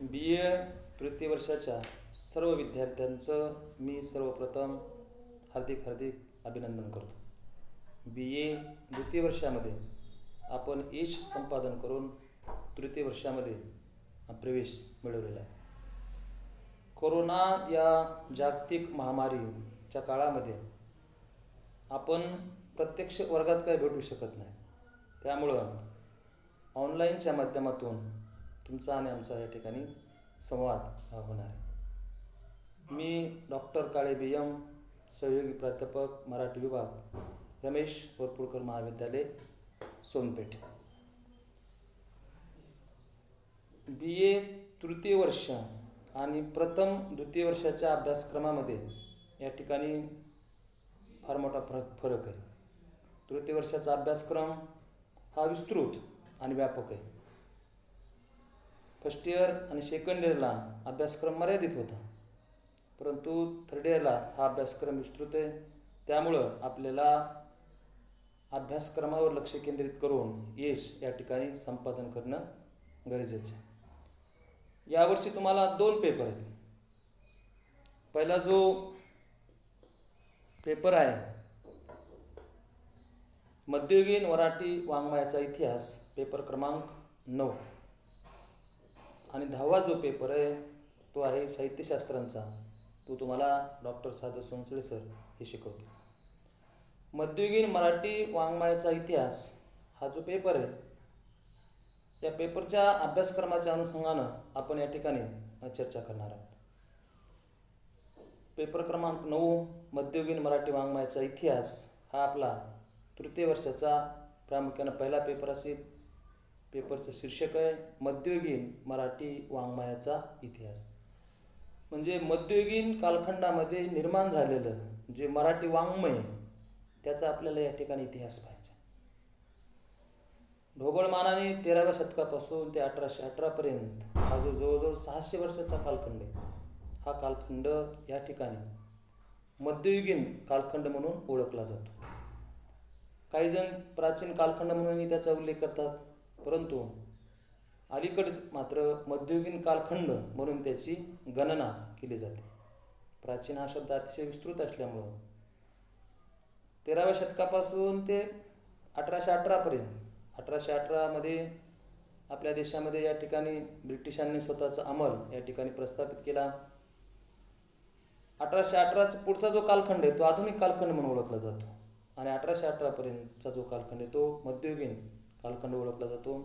BA तृतीय वर्षाच्या सर्व विद्यार्थ्यांचं मी सर्वप्रथम हार्दिक अभिनंदन करतो. BA द्वितीय वर्षामध्ये आपण यश संपादन करून तृतीय वर्षामध्ये प्रवेश मिळवलेला आहे. कोरोना या जागतिक महामारीच्या काळामध्ये आपण प्रत्यक्ष वर्गात काही भेटू शकत नाही. त्यामुळं ऑनलाईनच्या माध्यमातून तुमचा आणि आमचा या ठिकाणी संवाद होणार आहे. मी डॉक्टर काळे BM, सहयोगी प्राध्यापक मराठी विभाग, रमेश वरपुडकर महाविद्यालय, सोनपेठ. BA तृतीय वर्ष आणि प्रथम द्वितीय वर्षाच्या अभ्यासक्रमामध्ये या ठिकाणी फार मोठा फरक आहे. तृतीय वर्षाचा अभ्यासक्रम हा विस्तृत आणि व्यापक आहे. फर्स्ट इयर आणि सेकंड इयरला अभ्यासक्रम मर्यादित होता, परंतु थर्ड इयरला हा अभ्यासक्रम विस्तृत आहे. त्यामुळं आपल्याला अभ्यासक्रमावर लक्ष केंद्रित करून यश या ठिकाणी संपादन करणं गरजेचं आहे. यावर्षी तुम्हाला 2 पेपर आहेत. पहिला जो पेपर आहे मध्ययुगीन मराठी वाङ्मयाचा इतिहास, पेपर क्रमांक 9, आणि 10वा जो पेपर आहे तो आहे साहित्यशास्त्रांचा. तो तुम्हाला डॉक्टर साधू सोनसळे सर हे शिकवते. मध्ययुगीन मराठी वाङ्मयाचा इतिहास हा जो पेपर आहे, या पेपरच्या अभ्यासक्रमाच्या अनुषंगानं आपण या ठिकाणी चर्चा करणार आहोत. पेपर क्रमांक 9 मध्ययुगीन मराठी वाङ्मयाचा इतिहास हा आपला तृतीय वर्षाचा प्रामुख्याने पहिला पेपर असेल. पेपरचं शीर्षक आहे मध्ययुगीन मराठी वाङ्मयाचा इतिहास. म्हणजे मध्ययुगीन कालखंडामध्ये निर्माण झालेलं जे मराठी वाङ्मय त्याचा आपल्याला या ठिकाणी इतिहास पाहायचा. ढोबळमानाने 13व्या शतकापासून ते 1818 पर्यंत हा जो जवळजवळ 600 वर्षाचा कालखंड आहे, हा कालखंड या ठिकाणी मध्ययुगीन कालखंड म्हणून ओळखला जातो. काही जण प्राचीन कालखंड म्हणूनही त्याचा उल्लेख करतात, परंतु अलीकडेच मात्र मध्ययुगीन कालखंड म्हणून त्याची गणना केली जाते. प्राचीन हा शब्द अतिशय विस्तृत असल्यामुळं 13व्या शतकापासून ते 1818 पर्यंत, 1818मध्ये आपल्या देशामध्ये या ठिकाणी ब्रिटिशांनी स्वतःचा अंमल या ठिकाणी प्रस्थापित केला. 1818चा पुढचा जो कालखंड आहे तो आधुनिक कालखंड म्हणून ओळखला जातो, आणि 1818 पर्यंतचा जो कालखंड आहे तो मध्ययुगीन कालखंड ओळखला जातो.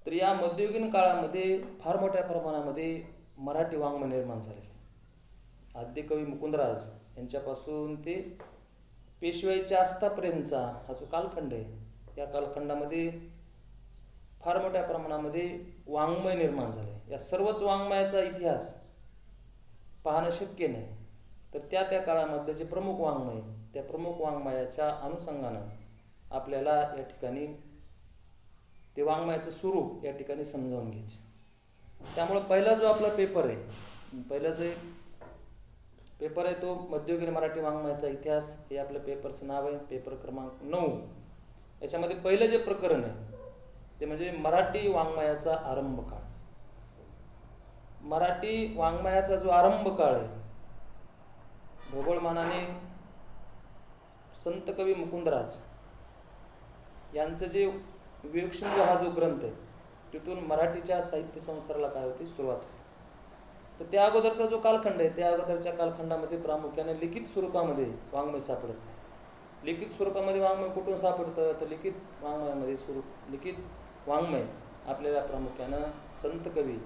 तर या मध्ययुगीन काळामध्ये फार मोठ्या प्रमाणामध्ये मराठी वाङ्मय निर्माण झाले. आद्यकवी मुकुंदराज यांच्यापासून ते पेशवाईच्या आस्थापर्यंतचा हा जो कालखंड आहे, या कालखंडामध्ये फार मोठ्या प्रमाणामध्ये वाङ्मय निर्माण झाले. या सर्वच वाङ्मयाचा इतिहास पाहणं शक्य नाही, तर त्या काळामधले जे प्रमुख वाङ्मय, त्या प्रमुख वाङ्मयाच्या अनुषंगानं आपल्याला या ठिकाणी ते वाङ्मयाचं स्वरूप या ठिकाणी समजावून घ्यायचं. त्यामुळं पहिला जो आपला पेपर आहे, पहिला जो पेपर आहे तो मध्ययुगीन मराठी वाङ्मयाचा इतिहास, हे आपल्या पेपरचं नाव आहे. पेपर क्रमांक 9. याच्यामध्ये पहिलं जे प्रकरण आहे ते म्हणजे मराठी वाङ्मयाचा आरंभ काळ. मराठी वाङ्मयाचा जो आरंभ काळ आहे, ढोबळमानाने संत कवी मुकुंदराज यांचं जे विवेकसिंधू हा जो ग्रंथ आहे, तिथून मराठीच्या साहित्य संस्काराला काय होती सुरुवात होती. तर त्या अगोदरचा जो कालखंड आहे, त्या अगोदरच्या कालखंडामध्ये प्रामुख्याने लिखित स्वरूपामध्ये वाङ्मय सापडत नाही. लिखित स्वरूपामध्ये वाङ्मय कुठून सापडतं, तर लिखित वाङ्मय आपल्याला प्रामुख्यानं संत कवी,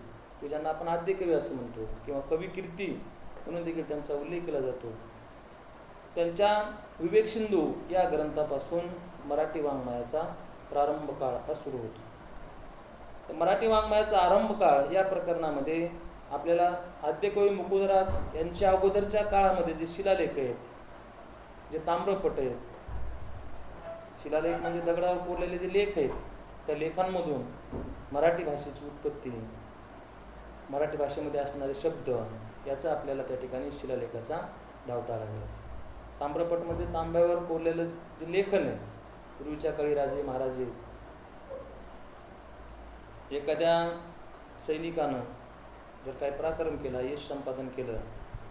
की ज्यांना आपण आद्यकवी असं म्हणतो, किंवा कवी कीर्ती म्हणून देखील त्यांचा उल्लेख केला जातो, त्यांच्या विवेकसिंधू या ग्रंथापासून मराठी वाङ्मयाचा प्रारंभ काळ हा सुरू होतो. तर मराठी वाङ्मयाचा आरंभ काळ या प्रकरणामध्ये आपल्याला आद्यकवी मुकुंदराज यांच्या अगोदरच्या काळामध्ये जे शिलालेख आहेत, जे ताम्रपट आहेत, शिलालेख म्हणजे दगडावर कोरलेले जे लेख आहेत, त्या लेखांमधून मराठी भाषेची उत्पत्ती, मराठी भाषेमध्ये असणारे शब्द याचा आपल्याला त्या ठिकाणी शिलालेखाचा धावता घ्यायचा. ताम्रपट म्हणजे तांब्यावर कोरलेलं जे लेखन आहे, पूर्वीच्या काळी राजे महाराजे एखाद्या सैनिकानं जर काही पराक्रम केला, यश संपादन केलं,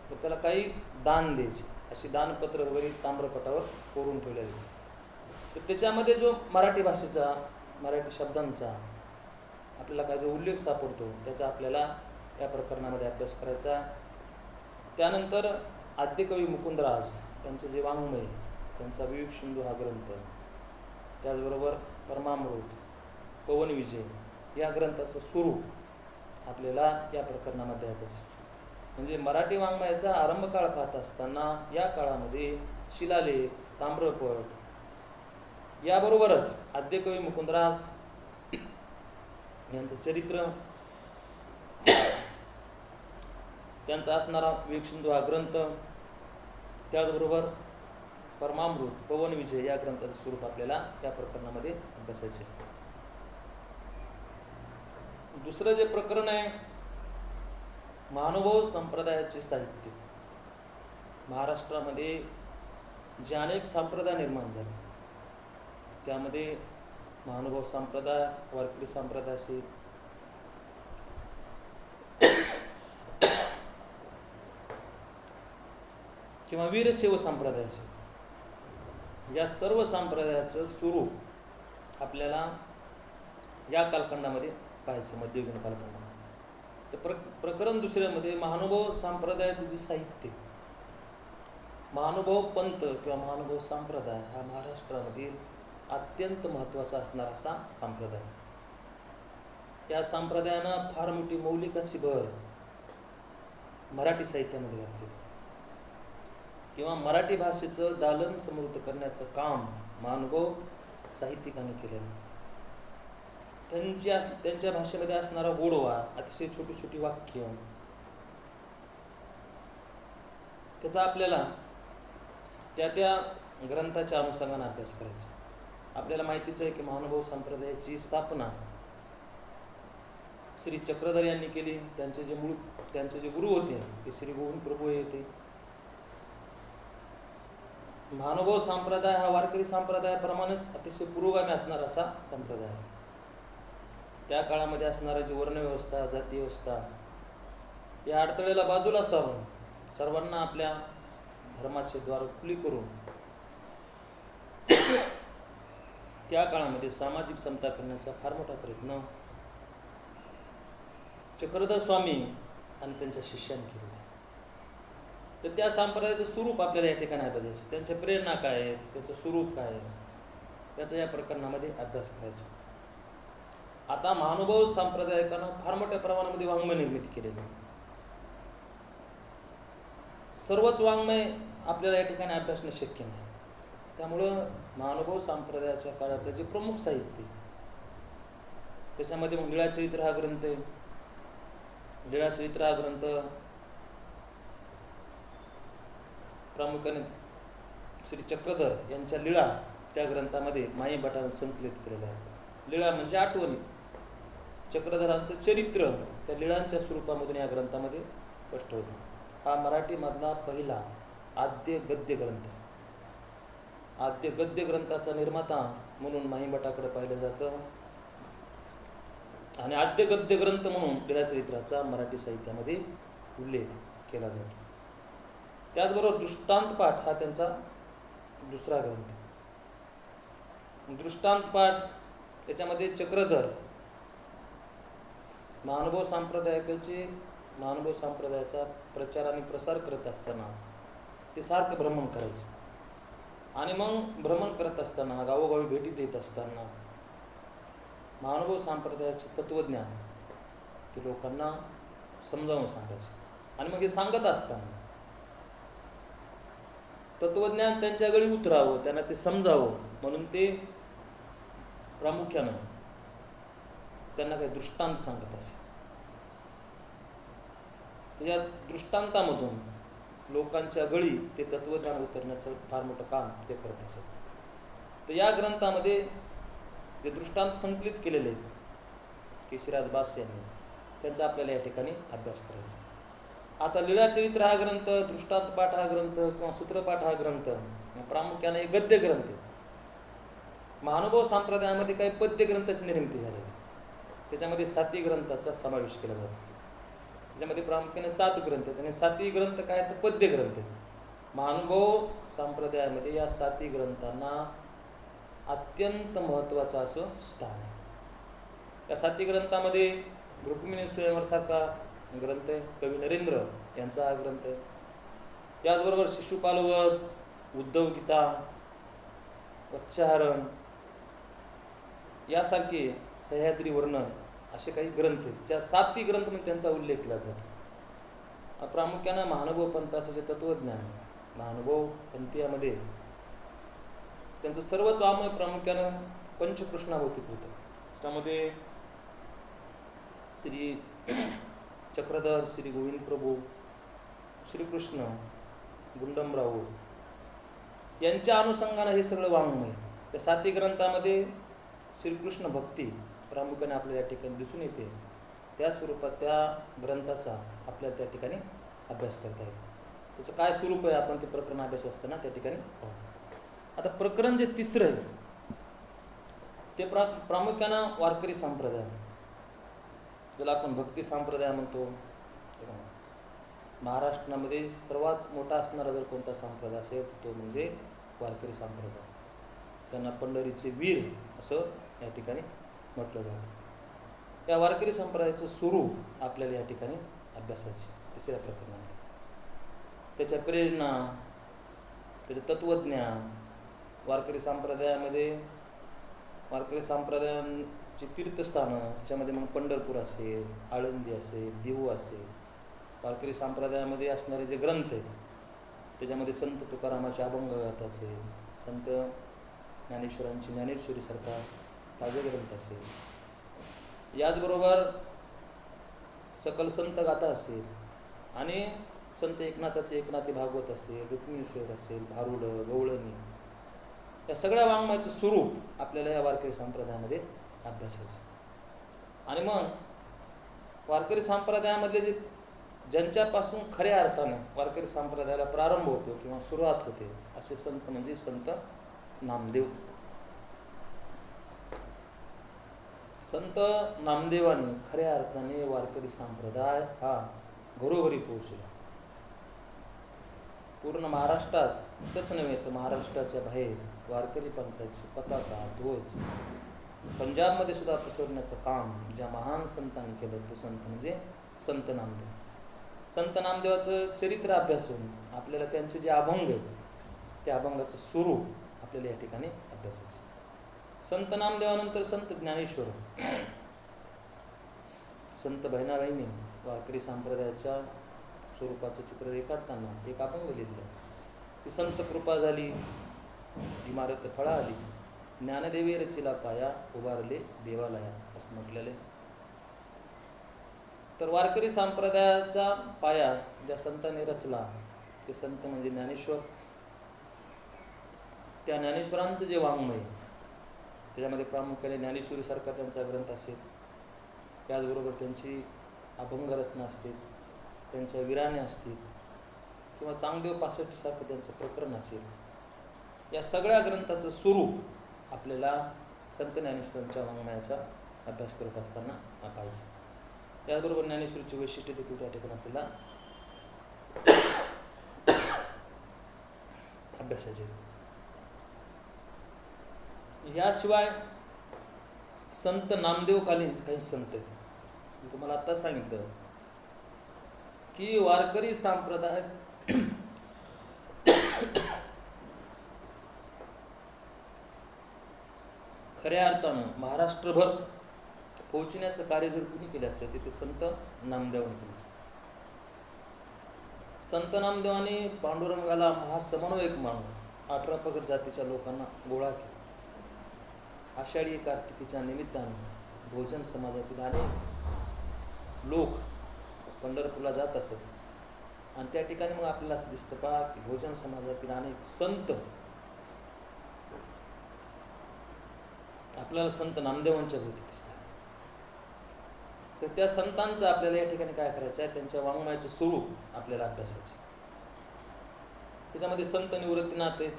तर त्याला काही दान द्यायचे, अशी दानपत्र वगैरे ताम्रपटावर कोरून ठेवलेले. तर त्याच्यामध्ये जो मराठी भाषेचा, मराठी शब्दांचा आपल्याला काय जो उल्लेख सापडतो, त्याचा आपल्याला या प्रकरणामध्ये अभ्यास करायचा. त्यानंतर आद्यकवी मुकुंदराज यांचं जे वाङ्मय, त्यांचा विवेक सिंधू हा ग्रंथ, त्याचबरोबर परमामृत, पवनविजय या ग्रंथाचं स्वरूप आपल्याला या प्रकरणामध्ये अभ्यासायचं. म्हणजे मराठी वाङ्मयाचा आरंभकाळ पाहत असताना या काळामध्ये शिलालेख, ताम्रपट याबरोबरच आद्यकवी मुकुंदराज यांचं चरित्र, त्यांचा असणारा विवेक सिंधू हा ग्रंथ, त्याचबरोबर परमामृत, पवनविजय या ग्रंथाचं स्वरूप आपल्याला या प्रकरणामध्ये अभ्यासायचे. दुसरं जे प्रकरण आहे, महानुभाव संप्रदायाचे साहित्य. महाराष्ट्रामध्ये जे अनेक संप्रदाय निर्माण झाले, त्यामध्ये महानुभाव संप्रदाय, वारकरी संप्रदाय असेल, किंवा वीरशैव संप्रदाय असेल, या सर्व संप्रदायाचं स्वरूप आपल्याला या कालखंडामध्ये पाहायचं, मध्ययुगीन कालखंडामध्ये. तर प्रकरण दुसऱ्यामध्ये महानुभाव संप्रदायाचं जे साहित्य, महानुभाव पंथ किंवा महानुभाव संप्रदाय हा महाराष्ट्रामध्ये अत्यंत महत्त्वाचा असणारा असा संप्रदाय. या संप्रदायानं फार मोठी मौलिक अशी भर मराठी साहित्यामध्ये घातली, किंवा मराठी भाषेचं दालन समृद्ध करण्याचं काम महानुभाव साहित्यिकांनी केलेलं. त्यांच्या भाषेमध्ये असणारा गोडवा, अतिशय छोटी छोटी वाक्य, त्याचा आपल्याला त्या ग्रंथाच्या अनुषंगाने अभ्यास करायचा. आपल्याला माहितीच आहे की महानुभाव संप्रदायाची स्थापना श्री चक्रधर यांनी केली. त्यांचे जे गुरु होते ते श्री गोविंद प्रभू हे होते. महानुभाव संप्रदाय हा वारकरी संप्रदायाप्रमाणेच अतिशय पुरोगामी असणारा असा संप्रदाय आहे. त्या काळामध्ये असणारा जी वर्णव्यवस्था, जाती व्यवस्था या अडथळ्याला बाजूला सारून सर्वांना आपल्या धर्माचे द्वार खुली करून त्या काळामध्ये सामाजिक समता करण्याचा फार मोठा प्रयत्न चक्रधर स्वामी आणि त्यांच्या शिष्यांनी केलेला आहे. तर त्या संप्रदायाचं स्वरूप आपल्याला या ठिकाणी अभ्यासायचं. त्यांच्या प्रेरणा काय आहेत, त्याचं स्वरूप काय आहे, त्याचा या प्रकरणामध्ये अभ्यास करायचा. आता महानुभाव संप्रदायिकांना फार मोठ्या प्रमाणामध्ये वाङ्मय निर्मिती केलेली आहे. सर्वच वाङ्मय आपल्याला या ठिकाणी अभ्यासणं शक्य नाही. त्यामुळं महानुभाव संप्रदायाच्या काळातले जे प्रमुख साहित्य, त्याच्यामध्ये मग लीळाचरित्र हा ग्रंथ आहे. लीळाचरित्र हा ग्रंथ प्रामुख्याने श्री चक्रधर यांच्या लीळा त्या ग्रंथामध्ये माई भटाने संकलित केलेला आहे. लीळा म्हणजे आठवणी, चक्रधरांचं चरित्र त्या लीळांच्या स्वरूपामधून या ग्रंथामध्ये स्पष्ट होतं. हा मराठीमधला पहिला आद्य गद्य ग्रंथ. आद्य गद्य ग्रंथाचा निर्माता म्हणून माई भटाकडे पाहिलं जातं आणि आद्य गद्य ग्रंथ म्हणून लीळाचरित्राचा मराठी साहित्यामध्ये उल्लेख केला जातो. त्याचबरोबर दृष्टांत पाठ हा त्यांचा दुसरा ग्रंथ. दृष्टांत पाठ त्याच्यामध्ये चक्रधर महानुभाव संप्रदायाचा प्रचार आणि प्रसार करत असताना ते सारखं भ्रमण करायचं. आणि मग भ्रमण करत असताना, गावोगावी भेटी देत असताना महानुभाव संप्रदायाचे तत्वज्ञान ते लोकांना समजावून सांगायचं. आणि मग हे सांगत असताना तत्वज्ञान त्यांच्या गळी उतरावं, त्यांना ते समजावं म्हणून ते प्रामुख्यानं त्यांना काही दृष्टांत सांगत असे. या दृष्टांतामधून लोकांच्या गळी ते तत्वज्ञान उतरण्याचं फार मोठं काम ते करत असत. तर या ग्रंथामध्ये जे दृष्टांत संकलित केलेले आहेत केशरीराज बास यांनी, त्यांचा आपल्याला या ठिकाणी अभ्यास करायचा. आता लीळाचरित्र हा ग्रंथ, दृष्टांत पाठ हा ग्रंथ किंवा सूत्रपाठ हा ग्रंथ प्रामुख्याने एक गद्य ग्रंथ आहे. महानुभाव संप्रदायामध्ये काही पद्य ग्रंथाची निर्मिती झालेली, त्याच्यामध्ये साती ग्रंथाचा समावेश केला जातो. त्याच्यामध्ये प्रामुख्याने 7 ग्रंथ आहेत आणि 7ही ग्रंथ काय तर पद्य ग्रंथ आहेत. महानुभव संप्रदायामध्ये या 7ही ग्रंथांना अत्यंत महत्त्वाचं असं स्थान आहे. या 7ही ग्रंथामध्ये रुक्मिणी स्वयंवरसारखा ग्रंथ आहे, कवी नरेंद्र यांचा हा ग्रंथ आहे. त्याचबरोबर शिशुपालवध, उद्धव गीता, वत्स्याहरण यासारखे सह्याद्री वर्णन असे काही ग्रंथ आहेत, ज्या 7ही ग्रंथ म्हणून त्यांचा उल्लेख केला जातो. प्रामुख्यानं महानुभव पंथाचं जे तत्वज्ञान, महानुभव पंथीयामध्ये त्यांचं सर्वच वाङ्मय प्रामुख्यानं पंचकृष्णावतीत होतं. त्यामध्ये श्री चक्रधर, श्री गोविंद प्रभू, श्रीकृष्ण, गुंडमराव यांच्या अनुषंगानं हे सगळं वाङ्मय. त्या 7ही ग्रंथामध्ये श्रीकृष्ण भक्ती प्रामुख्याने आपल्याला या ठिकाणी दिसून येते. त्या स्वरूपात त्या ग्रंथाचा आपल्याला त्या ठिकाणी अभ्यास करता येईल. त्याचं काय स्वरूप आहे आपण ते प्रकरण अभ्यास असताना त्या ठिकाणी पाहू. आता प्रकरण जे 3रं आहे ते प्रामुख्यानं वारकरी संप्रदाय, ज्याला आपण भक्ती संप्रदाय म्हणतो. महाराष्ट्रामध्ये सर्वात मोठा असणारा जर कोणता संप्रदाय असेल तो म्हणजे वारकरी संप्रदाय. त्यांना पंढरीचे वीर असं या ठिकाणी म्हटलं जातं. या वारकरी संप्रदायाचं स्वरूप आपल्याला या ठिकाणी अभ्यासाचे 3ऱ्या प्रकरणामध्ये, त्याच्या प्रेरणा, त्याचं तत्वज्ञान, वारकरी संप्रदायामध्ये वारकरी संप्रदायांची तीर्थस्थानं, त्याच्यामध्ये मग पंढरपूर असेल, आळंदी असेल, देहू असेल. वारकरी संप्रदायामध्ये असणारे जे ग्रंथ आहेत त्याच्यामध्ये संत तुकारामाचे अभंगगाथा असेल, संत ज्ञानेश्वरांची ज्ञानेश्वरीसारखा ताजे ग्रंथ असेल, याचबरोबर सकल संत गाथा असेल आणि संत एकनाथाचे एकनाथी भागवत असेल, रुक्मिणीश्वर असेल, भारुड, गवळणी, या सगळ्या वाङ्मयाचं स्वरूप आपल्याला या वारकरी संप्रदायामध्ये अभ्यासायचं. आणि मग वारकरी संप्रदायामधले जे ज्यांच्यापासून खऱ्या अर्थाने वारकरी संप्रदायाला प्रारंभ होतो किंवा सुरुवात होते असे संत म्हणजे संत नामदेव. संत नामदेवांनी खऱ्या अर्थाने वारकरी संप्रदाय हा घरोघरी पोहोचला. पूर्ण महाराष्ट्रातच नव्हे तर महाराष्ट्राच्या बाहेर वारकरी पंथाची पताका, ध्वज पंजाबमध्ये सुद्धा पसरण्याचं काम ज्या महान संतांनी केलं तो संत म्हणजे संत नामदेव. संत नामदेवाचं चरित्र अभ्यासून आपल्याला त्यांचे जे अभंग आहेत त्या अभंगाचं स्वरूप आपल्याला या ठिकाणी अभ्यासायचं. संत नामदेवानंतर संत ज्ञानेश्वर, संत बहिणाबाईंनी वारकरी संप्रदायाच्या स्वरूपाचं चित्र रेखाटताना एक अभंग लिहिलं की संत कृपा झाली इमारत फळा आली, ज्ञानदेवे रचिला पाया उभारले देवालया असं म्हटलेलं आहे. तर वारकरी संप्रदायाचा पाया ज्या संतांनी रचला ते संत म्हणजे ज्ञानेश्वर. त्या ज्ञानेश्वरांचं जे वाङ्मय त्याच्यामध्ये प्रामुख्याने ज्ञानेश्वरीसारखा त्यांचा ग्रंथ असेल, त्याचबरोबर त्यांची अभंग रचना असतील, त्यांच्या विराणे असतील किंवा चांगदेव 65 सारखं त्यांचं प्रकरण असेल, या सगळ्या ग्रंथाचं स्वरूप आपल्याला संत ज्ञानेश्वरांच्या वाङ्मयाचा अभ्यास करत असताना पाहायचं. त्याचबरोबर ज्ञानेश्वरीची वैशिष्ट्य देखील त्या ठिकाणी आपल्याला अभ्यासाचे. याशिवाय संत नामदेवकालीन काही संत आहेत. मी तुम्हाला आता सांगितलं की वारकरी संप्रदाय खऱ्या अर्थानं महाराष्ट्रभर पोहोचण्याचं कार्य जर कुणी केलं असेल तर ते संत नामदेवांनी केलं असेल. संत नामदेवांनी पांडुरंगाला महासमन्वयक मानून 18 पगड जातीच्या लोकांना गोळा केला. आषाढी कार्तिकीच्या निमित्तानं भोजन समाजातील अनेक लोक पंढरपूरला जात असत आणि त्या ठिकाणी मग आपल्याला असं दिसतं पहा की भोजन समाजातील अनेक संत आपल्याला संत नामदेवांच्या भोवती दिसतात. तर त्या संतांचं आपल्याला या ठिकाणी काय करायचं आहे, त्यांच्या वाङ्मयाचं स्वरूप आपल्याला अभ्यासायचं. त्याच्यामध्ये संत निवृत्तीनाथ आहेत,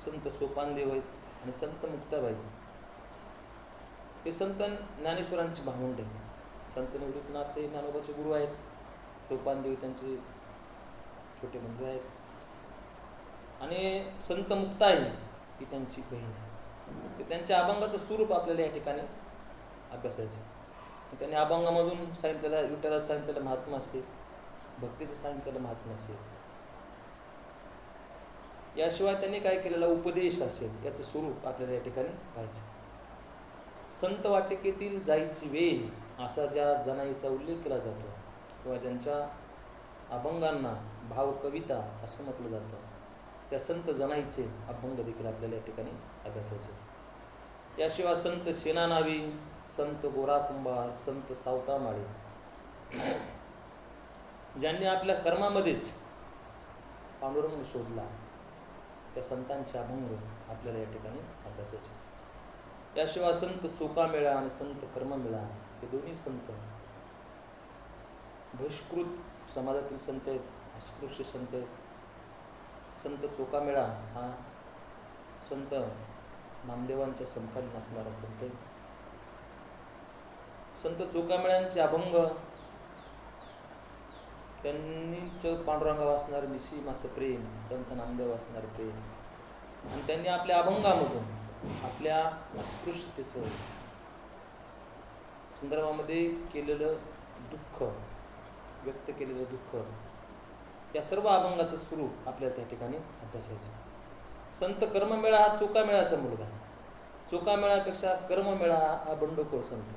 संत सोपानदेव आहेत आणि संत मुक्ताबाई हे संत ज्ञानेश्वरांची भावंड आहेत. संत निवृत्तीनाथ हे ज्ञानोबाचे गुरु आहेत सोपानदेव त्यांचे छोटे बंधू आहेत, आणि संत मुक्ताई ही त्यांची बहीण आहे. तर त्यांच्या अभंगाचं स्वरूप आपल्याला या ठिकाणी अभ्यासायचं. त्यांनी अभंगामधून सांगितलेलं, विठ्ठलाचं सांगितलेलं महात्मा असेल, भक्तीचं सांगितलेलं महात्मा असेल, याशिवाय त्यांनी काय केलेला उपदेश असेल, याचं स्वरूप आपल्याला या ठिकाणी पाहायचं. संत वाटिकेतील जाईची वेल असा ज्या जनाईचा उल्लेख केला जातो, किंवा ज्यांच्या अभंगांना भावकविता असं म्हटलं जातं, त्या संत जनाईचे अभंग देखील आपल्याला या ठिकाणी अभ्यासायचे. याशिवाय संत शेणानावी, संत गोरा कुंभार, संत सावतामाळे, ज्यांनी आपल्या कर्मामध्येच पांडुरंग शोधला, त्या संतांचे अभंग आपल्याला या ठिकाणी अभ्यासायचे. याशिवाय संत चोकामेळा आणि संत कर्ममेळा हे दोन्ही संत बहिष्कृत समाजातील संत आहेत, अस्पृश्य संत आहेत. संत चोकामेळा हा संत नामदेवांच्या समकालीन असणारा संत आहे. संत चोकामेळ्यांचे अभंग, त्यांनीच पांडुरंगा वाचणारे निसीम असं प्रेम, संत नामदेव वाचणारे प्रेम, आणि त्यांनी आपल्या अभंगामधून आपल्या अस्पृश्यतेचं संदर्भामध्ये केलेलं दुःख, व्यक्त केलेलं दुःख, या सर्व अभंगाचं स्वरूप आपल्याला त्या ठिकाणी अभ्यासायचं. संत कर्ममेळा हा चोकामेळाचा मुलगा आहे. चोकामेळापेक्षा कर्ममेळा हा बंडखोर संत.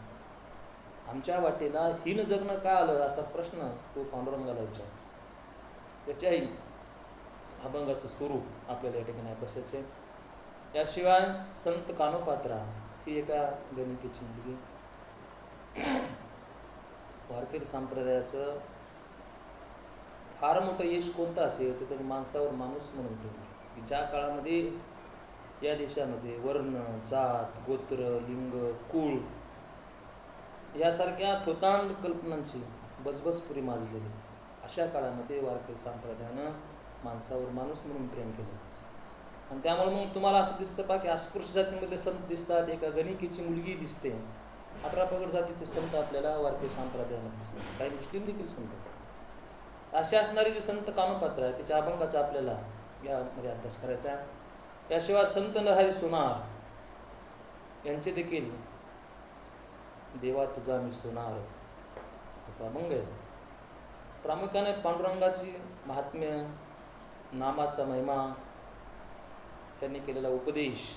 आमच्या वाटेला हीन जगणं का आलं असा प्रश्न तो पांडुरंगाला विचार. त्याच्याही अभंगाचं स्वरूप आपल्याला या ठिकाणी अभ्यासायचं आहे. याशिवाय संत कानोपात्रा ही एका गणिकेची मुलगी. वारकरी संप्रदायाचं फार मोठं यश कोणतं असेल तर त्यांनी माणसावर माणूस म्हणून ठेवलं, की ज्या काळामध्ये या देशामध्ये वर्ण, जात, गोत्र, लिंग, कुळ यासारख्या थोतांड कल्पनांची बजबजपुरी माजलेली, अशा काळामध्ये वारकरी संप्रदायानं माणसावर माणूस म्हणून प्रेम केलं. आणि त्यामुळे मग तुम्हाला असं दिसतं पहा की अस्पृश्य जातीमध्ये संत दिसतात, एका गणिकेची मुलगी दिसते, 18 पगड जातीचे संत आपल्याला वारकरी संप्रदायामध्ये दिसतात, काही मुस्लिम देखील संत. अशी असणारी जी संत कानोपात्र आहे त्याच्या अभंगाचा आपल्याला यामध्ये अभ्यास करायचा आहे. याशिवाय संत नरहरी सोनार यांचे देखील देवा तुझा मी सोनार असा अभंग आहे. प्रामुख्याने पांडुरंगाची महात्म्य, नामाचा महिमा, त्यांनी केलेला उपदेश,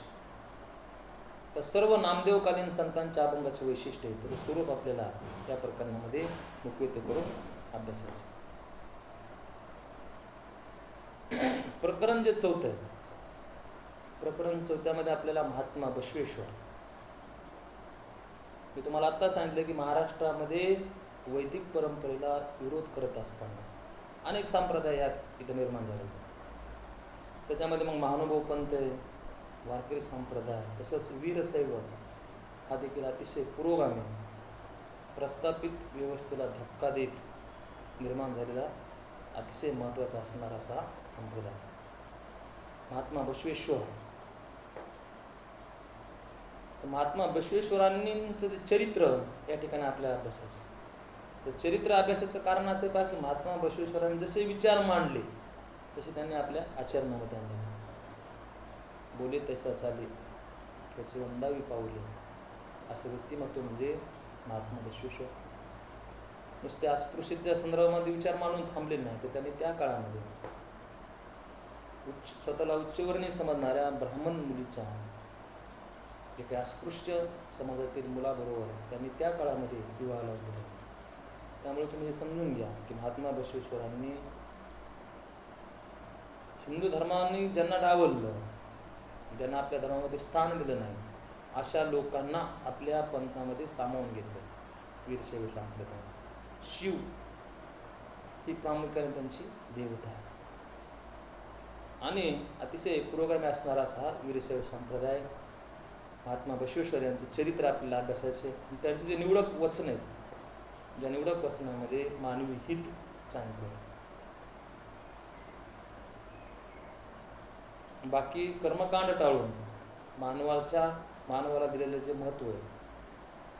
तर सर्व नामदेवकालीन संतांच्या अभंगाचे वैशिष्ट्य आहे. तर स्वरूप आपल्याला या प्रकरणामध्ये मुख्यत्वे करून अभ्यासायचं. प्रकरण जे चौथं आहे, प्रकरण चौथ्यामध्ये आपल्याला महात्मा बसवेश्वर. मी तुम्हाला आत्ता सांगितलं की महाराष्ट्रामध्ये वैदिक परंपरेला विरोध करत असताना अनेक संप्रदाय इथं निर्माण झाले. त्याच्यामध्ये मग महानुभाव पंथ, वारकरी संप्रदाय, तसंच वीरशैव हा देखील अतिशय पुरोगामी, प्रस्थापित व्यवस्थेला धक्का देत निर्माण झालेला अतिशय महत्त्वाचा असणारा असा संप्रदाय महात्मा बसवेश्वर. महात्मा बसवेश्वरांचं जे चरित्र या ठिकाणी आपल्या अभ्यासाचं, तर चरित्र अभ्यासाचं कारण असं पहा की महात्मा बसवेश्वरांनी जसे विचार मांडले तसे त्यांनी आपल्या आचरणामध्ये आणले. बोले तैसा चाले, त्याचे वंदावी पावले, असं व्यक्तिमत्व म्हणजे महात्मा बसवेश्वर. नुसते अस्पृश्यतेच्या संदर्भामध्ये विचार मांडून थांबले नाही, तर त्यांनी त्या काळामध्ये स्वतःला उच्चवर्णीय समजणाऱ्या ब्राह्मण मुलीचा एका अस्पृश्य समाजातील मुलाबरोबर त्यांनी त्या काळामध्ये विवाह लावला. त्यामुळे तुम्ही हे समजून घ्या की महात्मा बसवेश्वरांनी हिंदू धर्माने ज्यांना डावललं, ज्यांना आपल्या धर्मामध्ये स्थान दिलं नाही, अशा लोकांना आपल्या पंथामध्ये सामावून घेतलं. वीरशैव संप्रदाय, शिव ही प्रामुख्याने त्यांची देवता आहे. आणि अतिशय पुरोगामी असणारा असा वीरशैव संप्रदाय, महात्मा बसवेश्वर यांचे चरित्र आपल्याला अभ्यासायचे. त्यांचे जे निवडक वचन आहेत, ज्या निवडक वचनामध्ये मानवी हित चांगलं, बाकी कर्मकांड टाळून मानवाला दिलेलं जे महत्त्व आहे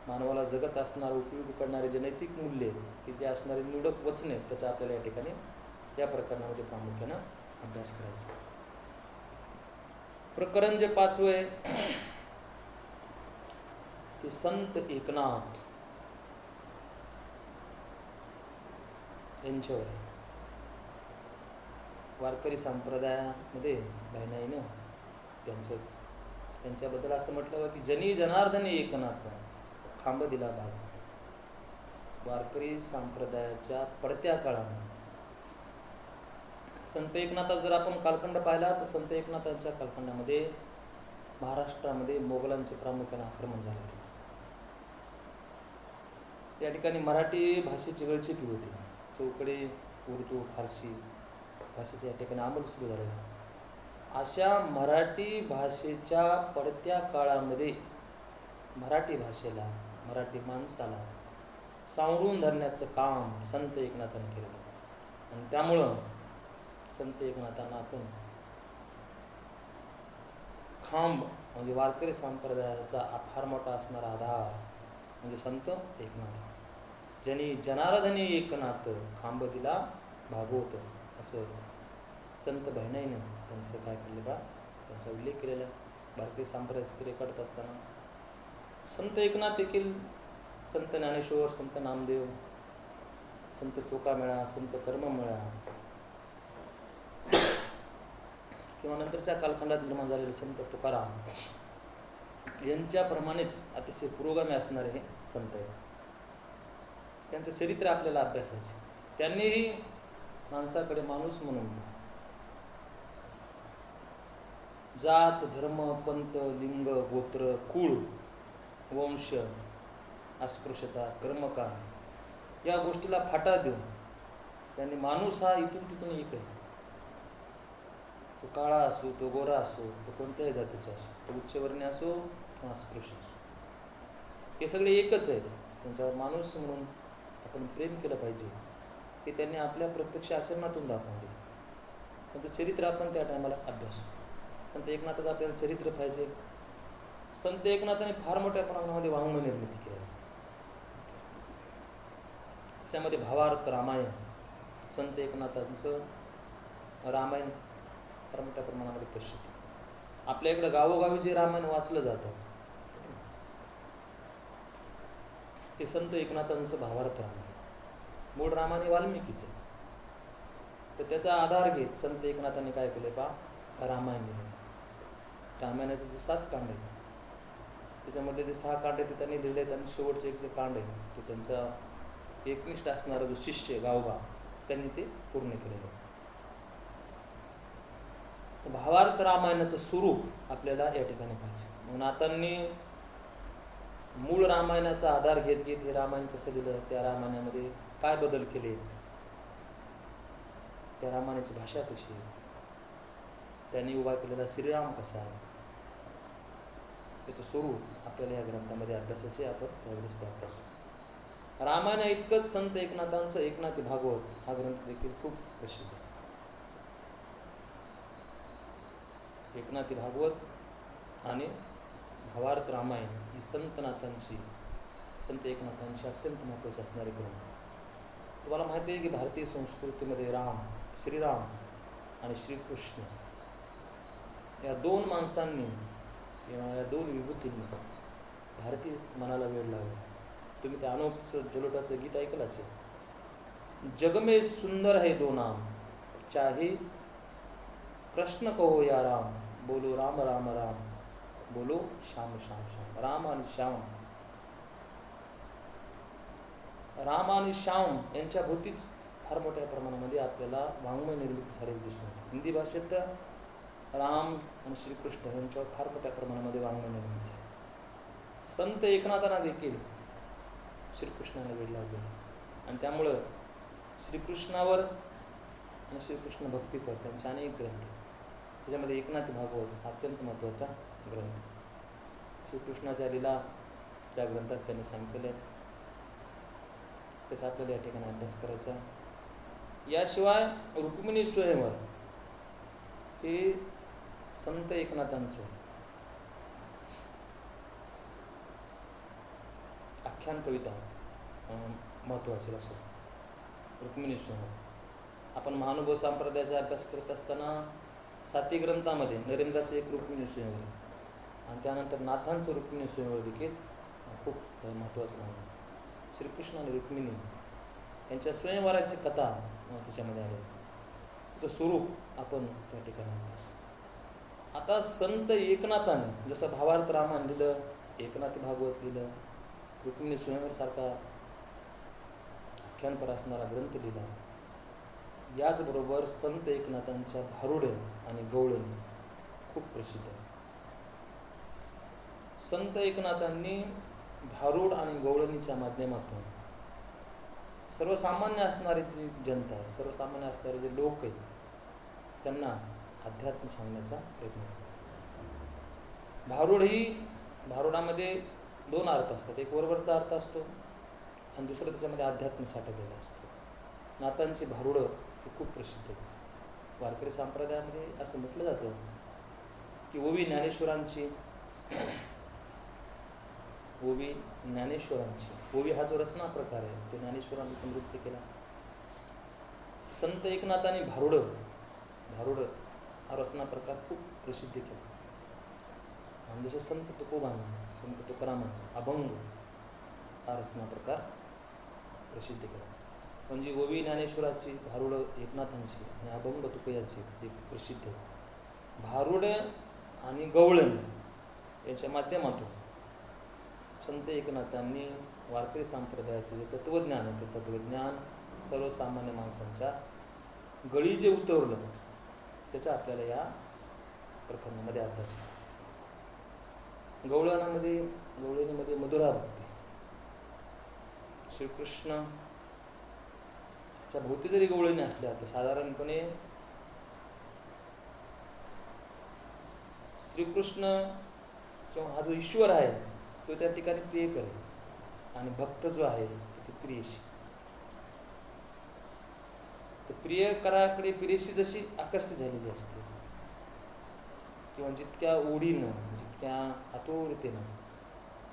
मानवाला जगत असणारं उपयोगी पडणारे जे नैतिक मूल्य की जे असणारे निवडक वचने, त्याचा आपल्याला या ठिकाणी या प्रकरणामध्ये प्रामुख्यानं अभ्यास करायचा. प्रकरण जे 5वं आहे ते संत एकनाथ यांच्यावर आहे. वारकरी संप्रदायामध्ये बहिणाईनं त्यांच्याबद्दल असं म्हटलं की जनी जनार्दनी एकनाथ खांब दिला भाग. वारकरी संप्रदायाच्या पडत्या काळामध्ये संत एकनाथाचा जर आपण कालखंड पाहिला तर संत एकनाथांच्या कालखंडामध्ये महाराष्ट्रामध्ये मोगलांचे प्रामुख्याने आक्रमण झाले होते. त्या ठिकाणी मराठी भाषेची गळचेपी होती. चौकडे, उर्दू, फारसी भाषेचे या ठिकाणी अंमल सुरू झालेला. अशा मराठी भाषेच्या पडत्या काळामध्ये मराठी भाषेला, मराठी माणसाला सावरून धरण्याचं काम संत एकनाथांनी केलं. आणि त्यामुळं संत एकनाथांना आपण खांब म्हणजे वारकरी संप्रदायाचा फार मोठा असणारा आधार म्हणजे संत एकनाथ. ज्यांनी जनार्दनी एकनाथ खांब दिला भागवत, असं संत बहिणाईनं त्यांचं काय केलं बा, त्यांचा उल्लेख केलेला आहे. भारतीय संप्रदायाचे रेकॉर्ड असताना संत एकनाथ देखील संत ज्ञानेश्वर, संत नामदेव, संत चोखामेळा, संत कर्ममेळा किंवा नंतरच्या कालखंडात निर्माण झालेले संत तुकाराम यांच्याप्रमाणेच अतिशय पुरोगामी असणारे हे संत आहेत. त्यांचं चरित्र आपल्याला अभ्यासायचे. त्यांनीही माणसाकडे माणूस म्हणून जात, धर्म, पंथ, लिंग, गोत्र, कुळ, वंश, अस्पृश्यता, कर्मकांड या गोष्टीला फाटा देऊन त्यांनी माणूस हा इथून तिथून एक आहे. तो काळा असो, तो गोरा असो, तो कोणत्याही जातीचा असो, तो उच्चवर्णीय असो किंवा अस्पृश्य असो, हे सगळे एकच आहेत. त्यांच्यावर माणूस म्हणून आपण प्रेम केलं पाहिजे हे त्यांनी आपल्या प्रत्यक्ष आचरणातून दाखवून दिलं. त्यांचं चरित्र आपण त्या टायमाला अभ्यास. संत एकनाथाचं आपल्याला चरित्र पाहिजे. संत एकनाथाने फार मोठ्या प्रमाणामध्ये वाङ्मय निर्मिती केली. त्याच्यामध्ये भावार्थ रामायण, संत एकनाथांचं रामायण फार मोठ्या प्रमाणामध्ये प्रसिद्ध. आपल्या इकडं गावोगावी जे रामायण वाचलं जातं ते संत एकनाथांचं भावार्थ रामायण. मूळ रामायण वाल्मिकीचं, तर त्याचा आधार घेत संत एकनाथांनी काय केलं पा, रामायण लिहिलं. रामायणाचे जे 7 कांड आहेत त्याच्यामध्ये जे 6 कांड आहेत ते त्यांनी लिहिले आहेत. आणि शेवटचे एक जे कांड आहे तो त्यांचा एकनिष्ठ असणारा जो शिष्य गावबा त्यांनी ते पूर्ण केलेलं. तर भावार्थ रामायणाचं स्वरूप आपल्याला या ठिकाणी पाहिजे. मग नाथांनी मूळ रामायणाचा आधार घेत घेत हे रामायण कसं लिहिलं, त्या रामायणामध्ये काय बदल केले, त्या रामायणाची भाषा कशी आहे, त्यांनी उभा केलेला श्रीराम कसा आहे, त्याचं स्वरूप आपल्याला या ग्रंथामध्ये अभ्यासाचे. आपण त्यावेळेस ते अभ्यास. रामायण इतकंच संत एकनाथांचं एकनाथी भागवत हा ग्रंथ देखील खूप प्रसिद्ध आहे. एकनाथी भागवत आणि भावार्थ रामायण ही संत एकनाथांची अत्यंत महत्त्वाची असणारे ग्रंथ. तुम्हाला माहिती आहे की भारतीय संस्कृतीमध्ये राम, श्रीराम आणि श्रीकृष्ण या 2 माणसांनी किंवा या 2 विभूतींनी भारतीय मनाला वेळ लावला. तुम्ही त्या अनोखचं जलोटाचं गीत ऐकलं असेल. जग में सुंदर है 2 नाम, चाहे कृष्ण कहो या राम, बोलो राम राम राम, बोलो श्याम श्याम श्याम. राम आणि श्याम, राम आणि श्याम यांच्या भोवतीच फार मोठ्या प्रमाणामध्ये आपल्याला वाङ्मय निर्मिती झालेली दिसून येते. हिंदी भाषेत राम आणि श्रीकृष्ण यांच्यावर फार मोठ्या प्रमाणामध्ये वाङ्मय निर्मिती झाली. संत एकनाथांना देखील श्रीकृष्णाने वेळ लावले आणि त्यामुळं श्रीकृष्णावर आणि श्रीकृष्ण भक्तीपर त्यांचे अनेक ग्रंथ. त्याच्यामध्ये एकनाथी भागवत हा अत्यंत महत्त्वाचा ग्रंथ. श्रीकृष्णाच्या लीला त्या ग्रंथात त्यांनी सांगितलेले आहेत. त्याचा आपल्याला या ठिकाणी अभ्यास करायचा. याशिवाय रुक्मिणी स्वयंवर हे संत एकनाथांचं आख्यान कविता महत्त्वाची लक्षात. रुक्मिणी स्वयंवर आपण महानुभव संप्रदायाचा अभ्यास करत असताना 7 ग्रंथामध्ये नरेंद्राचं एक रुक्मिणी स्वयंवर आणि त्यानंतर नाथांचं रुक्मिणी स्वयंवर देखील खूप महत्त्वाचं आहे. श्रीकृष्ण आणि रुक्मिणी यांच्या स्वयंवराची कथा त्याच्यामध्ये आली. त्याचं स्वरूप आपण त्या ठिकाणी अभ्यास. आता संत एकनाथाने जसं भावार्थ रामायण लिहिलं, एकनाथी भागवत लिहिलं, रुक्मिणी स्वयंवरसारखा आख्यानपर असणारा ग्रंथ लिहिला, याचबरोबर संत एकनाथांच्या भारुडे आणि गवळण खूप प्रसिद्ध आहे. संत एकनाथांनी भारूड आणि गवळणीच्या माध्यमातून सर्वसामान्य असणारी जी जनता आहे, सर्वसामान्य असणारे जे लोक आहेत, त्यांना अध्यात्म सांगण्याचा प्रयत्न केला. भारूड ही भारुडामध्ये 2 अर्थ असतात. एक वरवरचा अर्थ असतो आणि दुसरं त्याच्यामध्ये अध्यात्म साठवलेलं असतं. नाथांची भारुडं ही खूप प्रसिद्ध आहे. वारकरी संप्रदायामध्ये असं म्हटलं जातं की ओवी ज्ञानेश्वरांची ओवी हा जो रचना प्रकार आहे तो ज्ञानेश्वरांनी समृद्ध केला. संत एकनाथांनी भारुड हा रचना प्रकार खूप प्रसिद्ध केला. आणि जसं संत तुकोबांनी, संत तुकारामांनी अभंग हा रचना प्रकार प्रसिद्ध केला. म्हणजे ओवी ज्ञानेश्वराची, भारुड एकनाथांची आणि अभंग तुकयाची एक प्रसिद्ध आहे. भारुड आणि गवळण यांच्या माध्यमातून संत एकनाथांनी वारकरी संप्रदायाचे जे तत्त्वज्ञान आहे ते तत्त्वज्ञान सर्वसामान्य माणसांच्या गळी जे उतरलं त्याचा आपल्याला या प्रकरणामध्ये अभ्यास करायचा. गवळणीमध्ये मधुरा भक्ती, श्रीकृष्णाच्या भोवती जरी गवळणी असल्या तर साधारणपणे श्रीकृष्ण किंवा हा जो ईश्वर आहे तो त्या ठिकाणी प्रिय करेल आणि भक्त जो आहे तो प्रियशी. तर प्रियकराकडे प्रियशी जशी आकर्षित झालेली असते किंवा जितक्या ओढीनं, जितक्या आतुरतेनं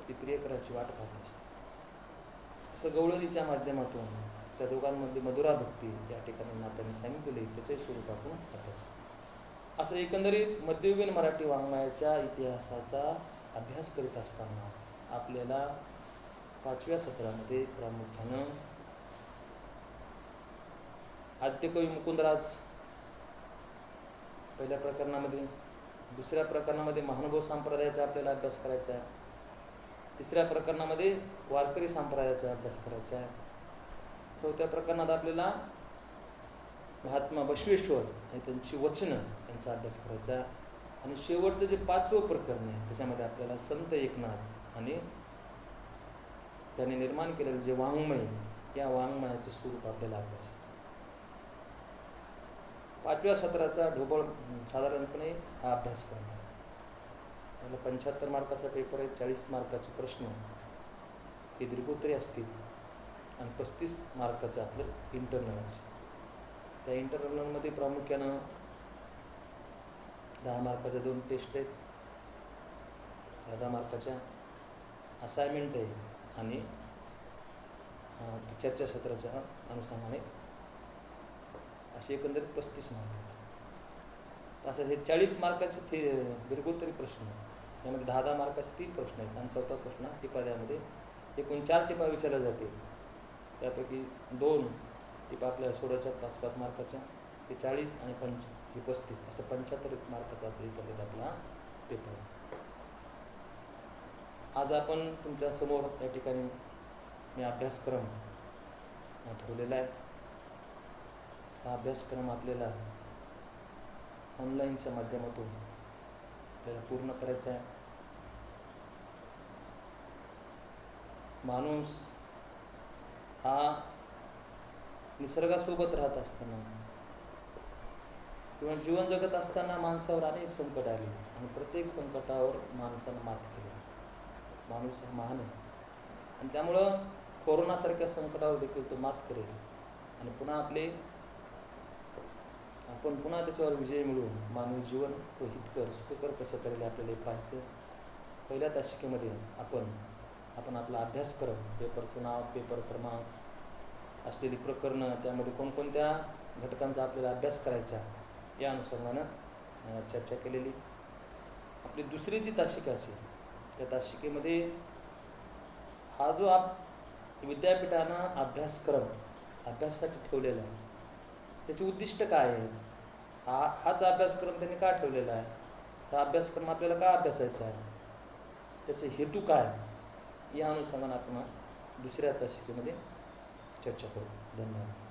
ती प्रियकराची वाट पाहत असते, असं गवळणीच्या माध्यमातून त्या दोघांमध्ये मधुरा भक्ती या ठिकाणी नाथांनी सांगितलेली त्याचे स्वरूप आपण अभ्यास. असं एकंदरीत मध्ययुगीन मराठी वाङ्मयाच्या इतिहासाचा अभ्यास करीत असताना आपल्याला 5व्या सत्रामध्ये प्रामुख्यानं आद्यकवी मुकुंदराज पहिल्या प्रकरणामध्ये, दुसऱ्या प्रकरणामध्ये महानुभव संप्रदायाचा आपल्याला अभ्यास करायचा आहे, तिसऱ्या प्रकरणामध्ये वारकरी संप्रदायाचा अभ्यास करायचा आहे, चौथ्या प्रकरणात आपल्याला महात्मा बसवेश्वर आणि त्यांची वचनं यांचा अभ्यास करायचा आहे, आणि शेवटचं जे 5वं प्रकरण आहे त्याच्यामध्ये आपल्याला संत एकनाथ आणि त्यांनी निर्माण केलेलं जे वाङ्मय, या वाङ्मयाचं स्वरूप आपल्याला अभ्यासायचं. 5व्या सत्राचा ढोबळ साधारणपणे हा अभ्यास करणार. आपला 75 मार्काचा पेपर आहे, 40 मार्काचे प्रश्न हे दीर्घोत्तरी असतील आणि 35 मार्काचं आपलं इंटरनल असेल. त्या इंटरनलमध्ये प्रामुख्यानं 10 मार्काच्या 2 टेस्ट आहेत, 10 मार्काच्या असाइनमेंट आहे आणि चर्चासत्राच्या अनुषंगाने असे एकंदरीत 35 मार्क आहेत. असं हे 40 मार्काचे दीर्घोत्तरी प्रश्न, त्यामध्ये 10 मार्काचे 3 प्रश्न आहेत आणि 4था प्रश्न टिपाद्यामध्ये एकूण 4 टिपा विचारल्या जातील. त्यापैकी 2 टिपा आपल्याला सोडायच्या 5-5 मार्काच्या, ते 40 आणि 35 असं 75 मार्काचा असं एकंदरीत आपला पेपर. आज आपण तुमच्यासमोर या ठिकाणी मी अभ्यासक्रम ठेवलेला आहे. हा अभ्यासक्रम आपल्याला ऑनलाईनच्या माध्यमातून आपल्याला पूर्ण करायचा आहे. माणूस हा निसर्गासोबत राहत असताना किंवा जीवन जगत असताना माणसावर अनेक संकट आली आणि प्रत्येक संकटावर माणसानं मात केली. माणूस हा महान आहे आणि त्यामुळं कोरोनासारख्या संकटावर देखील तो मात करेल आणि आपण पुन्हा त्याच्यावर विजय मिळवून मानवी जीवन तो हितकर सुखकर कसं करेल आपल्याला पाहायचं. पहिल्या दशकेमध्ये आपण आपण आपला अभ्यासक्रम, पेपरचं नाव, पेपर क्रमांक, असलेली प्रकरणं, त्यामध्ये कोणकोणत्या घटकांचा आपल्याला अभ्यास करायचा, या अनुषंगानं चर्चा केलेली. आपली दुसरी जी तासिका असेल त्या तासिकेमध्ये हा जो विद्यापीठानं अभ्यासासाठी ठेवलेला आहे, त्याचे उद्दिष्ट काय आहे, हाच अभ्यासक्रम त्यांनी का ठेवलेला आहे, हा अभ्यासक्रम आपल्याला का अभ्यासायचा आहे, त्याचे हेतू काय, या अनुषंगानं आपण दुसऱ्या तासिकेमध्ये चर्चा करू. धन्यवाद.